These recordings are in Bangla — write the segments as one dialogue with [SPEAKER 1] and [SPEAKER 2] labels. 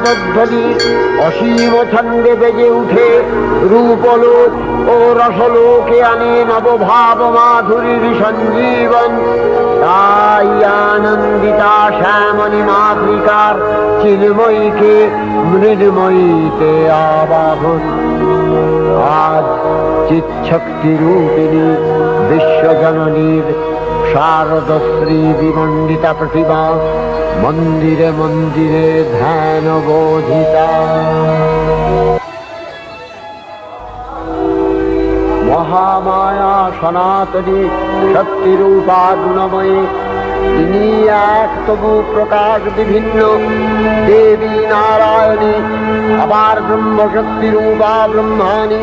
[SPEAKER 1] গানধ্বনি অসীম ছন্দে বেজে উঠে রূপলোক ও রসলোকে আনে নবভাব মাধুরীর সঞ্জীবন। তাই আনন্দিতা শ্যামণী মাতৃকার চিন্ময়ীকে মৃন্ময়ীতে আবাহন। আজ চিৎশক্তি রূপিণী বিশ্বজননীর শারদশ্রী বিমণ্ডিতা প্রতিমা মন্দিরে মন্দিরে ধ্যান বোধিতা। মহামায়া সনাতনী শক্তিরূপা গুণময়ী, তিনি এক তবু প্রকাশ বিভিন্ন দেবী নারায়ণী, আবার ব্রহ্মশক্তি রূপা ব্রহ্মাণী,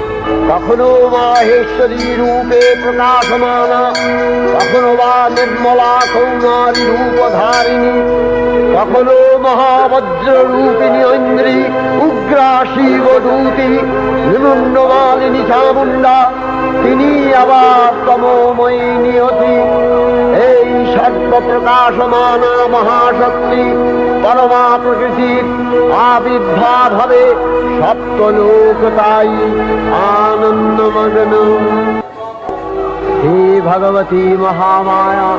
[SPEAKER 1] কখনো মাহেশ্বরী রূপে প্রকাশমানা, কখনো বা নির্মলা কৌমারী রূপধারিণী, কখনো মহাবজ্র রূপিণী ঐন্দ্রী উগ্রা শিবদূতি নিমুন্ডমালিনী চামুণ্ডা, তিনি আবার তমোময়ী নিয়তি। এই সর্বপ্রকাশমানা মহাশক্তি পরমা প্রকৃতির আবির্ভাব হবে সপ্তলোক তাই আনন্দমগ্ন। হে ভগবতী মহামায়া,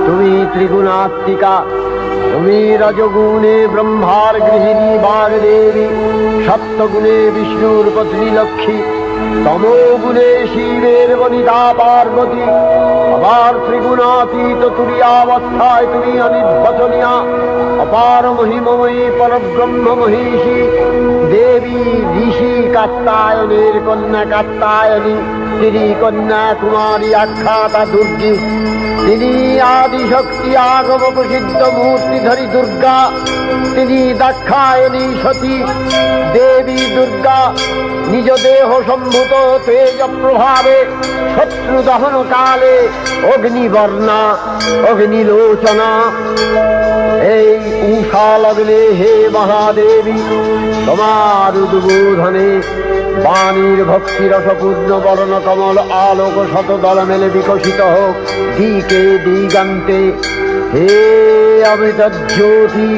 [SPEAKER 1] তুমি ত্রিগুণাত্মিকা, তুমি রজগুণে ব্রহ্মার গৃহিণী বাগদেবী, সপ্তগুণে বিষ্ণুর পত্নী লক্ষ্মী, তমোগুণে শিবের বনিতা পার্বতী, আবার ত্রিগুণাতীত তুরীয়াবস্থায় তুমি অনির্বচনীয়া অপার মহিমময়ী পরব্রহ্ম মহিষী দেবী ঋষি কাত্যায়নের কন্যা কাত্যায়নী, তিনি কন্যা কুমারী আখ্যাতা দুর্গী, তিনি আদিশক্তি আগম প্রসিদ্ধ মূর্তিধরী দুর্গা, তিনি দাক্ষায়ণী সতী দেবী দুর্গা, নিজ দেহ সম্ভূত তেজ প্রভাবে শত্রু দহন কালে অগ্নিবর্ণা অগ্নিলোচনা। এই উষা লগ্নে হে মহাদেবী, তোমার উদ্বোধনে বাণীর ভক্তি রসপূর্ণ বরণ কমল আলোক শতদল মেলে বিকশিত হোক দিকে দিগান্তে। হে অমৃত জ্যোতি।